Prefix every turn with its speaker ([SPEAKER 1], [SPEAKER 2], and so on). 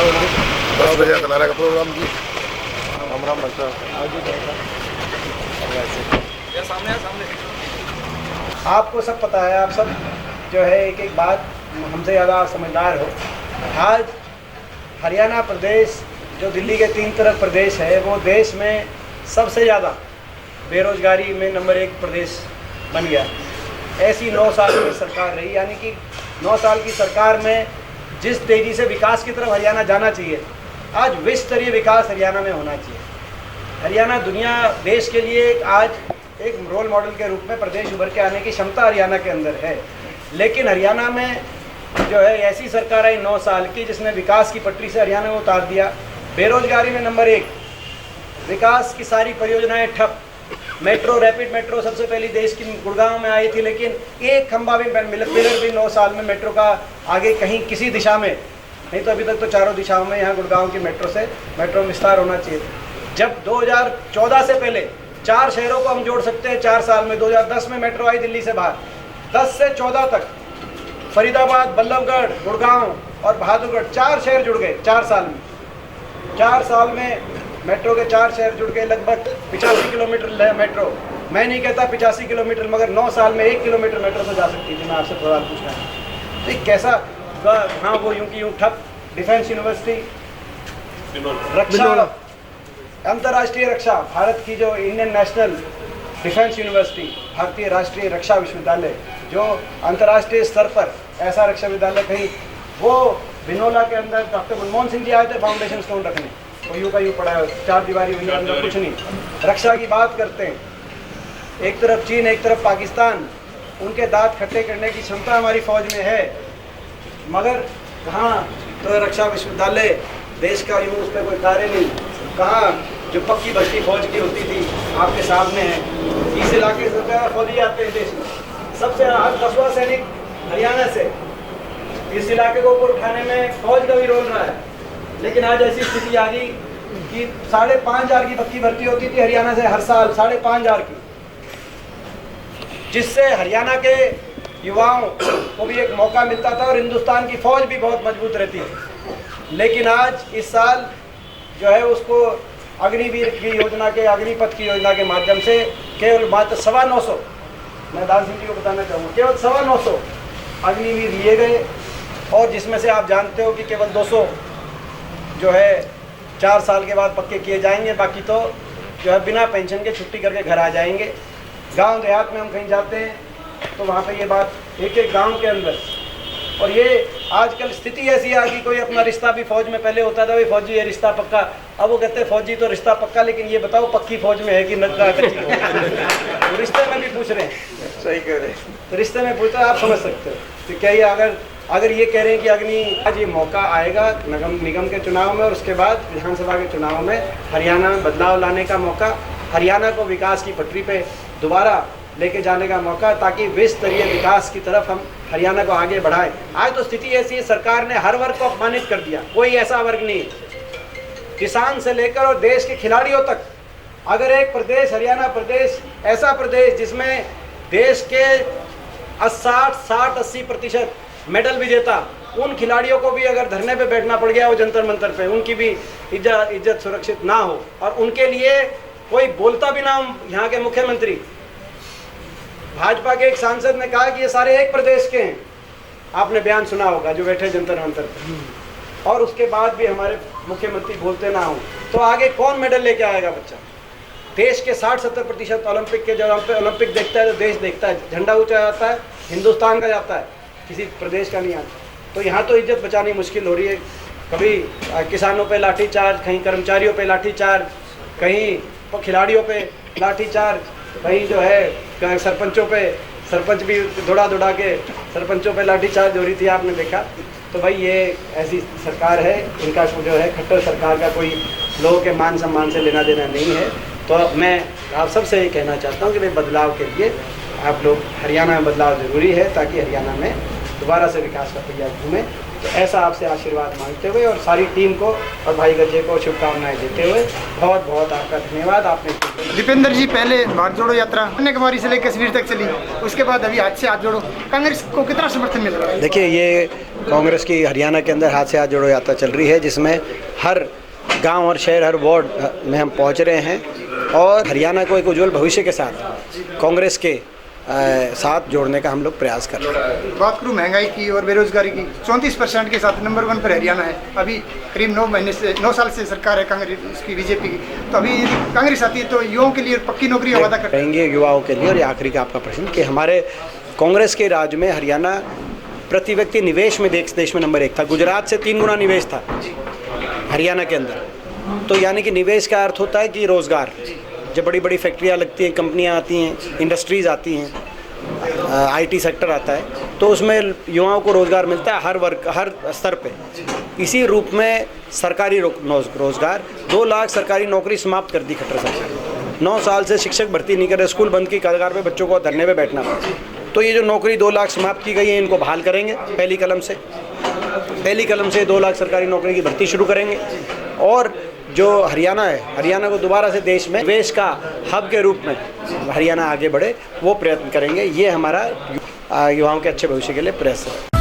[SPEAKER 1] होंगे। 10 बजे अतलारा का प्रोग्राम की। राम राम बच्चा।
[SPEAKER 2] आपको सब पता है, आप सब जो है एक एक बात हमसे ज़्यादा समझदार हो। आज हरियाणा प्रदेश जो दिल्ली के 3 तरफ प्रदेश है, वो देश में सबसे ज़्यादा बेरोजगारी में नंबर 1 प्रदेश बन गया। ऐसी 9 साल की सरकार रही, यानी कि 9 साल की सरकार में जिस तेज़ी से विकास की तरफ हरियाणा जाना चाहिए, आज विश्व स्तरीय विकास हरियाणा में होना चाहिए। हरियाणा दुनिया देश के लिए आज एक रोल मॉडल के रूप में प्रदेश उभर के आने की क्षमता हरियाणा के अंदर है। लेकिन हरियाणा में जो है ऐसी सरकार आई 9 साल की, जिसने विकास की पटरी से हरियाणा को उतार दिया। बेरोजगारी में नंबर 1, विकास की सारी परियोजनाएं ठप। मेट्रो, रैपिड मेट्रो सबसे पहली देश की गुड़गांव में आई थी, लेकिन एक खंभा भी पिलर भी 9 साल में मेट्रो का आगे कहीं किसी दिशा में नहीं, तो अभी तक तो चारों दिशाओं में यहाँ गुड़गांव की मेट्रो से मेट्रो विस्तार होना चाहिए। जब 2014 से पहले 4 शहरों को हम जोड़ सकते हैं 4 साल में। 2010 में मेट्रो आई दिल्ली से बाहर, 10 से 14 तक फरीदाबाद, बल्लभगढ़, गुड़गांव और बहादुरगढ़ 4 शहर जुड़ गए 4 साल में। 4 साल में मेट्रो के 4 शहर जुड़ गए। लगभग 85 किलोमीटर मेट्रो, मैं नहीं कहता 85 किलोमीटर, मगर 9 साल में 1 किलोमीटर मेट्रो से जा सकती थी। मैं आपसे सवाल पूछ रहा हूँ, तो कैसा? हाँ, वो यूं की यूं ठप। डिफेंस यूनिवर्सिटी, रक्षा, अंतर्राष्ट्रीय रक्षा, भारत की जो इंडियन नेशनल डिफेंस यूनिवर्सिटी, भारतीय राष्ट्रीय रक्षा विश्वविद्यालय, जो अंतर्राष्ट्रीय स्तर पर ऐसा रक्षा विद्यालय कहीं, वो बिनोला के अंदर डॉक्टर मनमोहन सिंह जी आए थे फाउंडेशन स्टोन रखने, वो यूं का यूं पड़ा है, 4 दीवारी हुई, अंदर कुछ नहीं। रक्षा की बात करते हैं, एक तरफ चीन, एक तरफ पाकिस्तान, उनके दांत खट्टे करने की क्षमता हमारी फौज में है, मगर कहाँ तो रक्षा विश्वविद्यालय देश का यूँ उस पर कोई कार्य नहीं। कहाँ जो पक्की बस्ती फौज की होती थी आपके सामने है। इस इलाके से फौजी आते हैं देश में, सबसे 10वां सैनिक हरियाणा से। इस इलाके को ऊपर उठाने में फौज का भी रोल रहा है। लेकिन आज ऐसी स्थिति आ गई कि 5,500 की पक्की भर्ती होती थी हरियाणा से हर साल, 5,500 की, जिससे हरियाणा के युवाओं को भी एक मौका मिलता था और हिंदुस्तान की फौज भी बहुत मजबूत रहती है। लेकिन आज इस साल जो है उसको अग्निवीर की योजना के, अग्निपथ की योजना के माध्यम से केवल मात्र 925, मैं दान सिंह जी को बताना चाहूँगा, केवल 925 अग्निवीर लिए गए, और जिसमें से आप जानते हो कि केवल 200 जो है 4 साल के बाद पक्के किए जाएंगे, बाकी तो जो है बिना पेंशन के छुट्टी करके घर आ जाएंगे। गांव देहात में हम कहीं जाते हैं तो वहाँ पे ये बात एक गांव के अंदर, और ये आजकल स्थिति ऐसी आ गई, कोई अपना रिश्ता भी फौज में पहले होता था, भाई फौजी ये रिश्ता पक्का, अब वो कहते हैं फौजी तो रिश्ता पक्का, लेकिन ये बताओ पक्की फौज में है कि नक्का कच्ची तो रिश्ते में भी पूछ रहे हैं। सही कह रहे हैं, तो रिश्ते में पूछते आप समझ सकते हो तो क्या ये अगर ये कह रहे हैं कि आज ये मौका आएगा निगम के चुनाव में और उसके बाद विधानसभा के चुनाव में हरियाणा में बदलाव लाने का मौका, हरियाणा को विकास की पटरी पे दोबारा लेके जाने का मौका, ताकि विश्व स्तरीय विकास की तरफ हम हरियाणा को आगे बढ़ाएं। आज तो स्थिति ऐसी है, सरकार ने हर वर्ग को अपमानित कर दिया, कोई ऐसा वर्ग नहीं, किसान से लेकर और देश के खिलाड़ियों तक। अगर एक प्रदेश, हरियाणा प्रदेश, ऐसा प्रदेश जिसमें देश के 60-80% मेडल विजेता, उन खिलाड़ियों को भी अगर धरने पे बैठना पड़ गया हो जंतर मंतर पे, उनकी भी इज्जत सुरक्षित ना हो, और उनके लिए कोई बोलता भी ना हो। यहाँ के मुख्यमंत्री, भाजपा के एक सांसद ने कहा कि ये सारे एक प्रदेश के हैं, आपने बयान सुना होगा, जो बैठे जंतर मंतर पे, और उसके बाद भी हमारे मुख्यमंत्री बोलते ना हो, तो आगे कौन मेडल लेके आएगा बच्चा? देश के 60-70% ओलंपिक के, जब ओलंपिक देखता है तो देश देखता है, झंडा ऊंचा जाता है, हिंदुस्तान का जाता है, किसी प्रदेश का नहीं आता। तो यहाँ तो इज्जत बचानी मुश्किल हो रही है। कभी किसानों पे लाठीचार्ज, कहीं कर्मचारियों पे लाठीचार्ज, कहीं खिलाड़ियों पे लाठीचार्ज, कहीं जो है सरपंचों पे, सरपंच भी दौड़ा के सरपंचों पे लाठीचार्ज हो रही थी, आपने देखा। तो भाई ये ऐसी सरकार है, इनका जो है खट्टर सरकार का कोई लोगों के मान सम्मान से लेना देना नहीं है। तो मैं आप सबसे ये कहना चाहता हूँ कि भाई बदलाव के लिए आप लोग, हरियाणा में बदलाव ज़रूरी है, ताकि हरियाणा में दोबारा से विकास का पहिया घूमे। तो ऐसा आपसे आशीर्वाद मांगते हुए और सारी टीम को और भाई गज्जे को शुभकामनाएं देते हुए बहुत बहुत आपका धन्यवाद। आपने
[SPEAKER 3] दीपेंद्र जी, पहले भारत जोड़ो यात्रा कन्याकुमारी से लेकर कश्मीर तक चली, उसके बाद अभी हाथ से हाथ जोड़ो, कांग्रेस को कितना समर्थन मिल रहा है?
[SPEAKER 2] देखिए, ये कांग्रेस की हरियाणा के अंदर हाथ से हाथ जोड़ो यात्रा चल रही है, जिसमें हर गांव और शहर, हर वार्ड में हम पहुंच रहे हैं और हरियाणा को एक उज्जवल भविष्य के साथ कांग्रेस के साथ जोड़ने का हम लोग प्रयास कर रहे हैं।
[SPEAKER 3] बात करूँ महंगाई की और बेरोजगारी की, 34% के साथ नंबर 1 पर हरियाणा है। अभी करीब 9 साल से सरकार है कांग्रेस की, बीजेपी की। तो अभी कांग्रेस आती है तो युवाओं के लिए पक्की नौकरी का वादा
[SPEAKER 2] करेंगे युवाओं के लिए। और ये आखिरी का आपका प्रश्न कि हमारे कांग्रेस के राज में हरियाणा प्रति व्यक्ति निवेश में देश में नंबर 1 था। गुजरात से 3 गुना निवेश था हरियाणा के अंदर। तो यानी कि निवेश का अर्थ होता है कि रोज़गार, जब बड़ी बड़ी फैक्ट्रियाँ लगती हैं, कंपनियाँ आती हैं, इंडस्ट्रीज़ आती हैं, IT सेक्टर आता है, तो उसमें युवाओं को रोज़गार मिलता है हर वर्ग, हर स्तर पे। इसी रूप में सरकारी रोज़गार, 2 लाख सरकारी नौकरी समाप्त कर दी खट्टर सरकार। 9 साल से शिक्षक भर्ती नहीं करे, स्कूल बंद की, कगार पे बच्चों को धरने पे बैठना। तो ये जो नौकरी 2 लाख समाप्त की गई है, इनको बहाल करेंगे पहली कलम से 2 लाख सरकारी नौकरी की भर्ती शुरू करेंगे। और जो हरियाणा है, हरियाणा को दोबारा से देश में निवेश का हब के रूप में हरियाणा आगे बढ़े, वो प्रयत्न करेंगे। ये हमारा युवाओं के अच्छे भविष्य के लिए प्रयास है।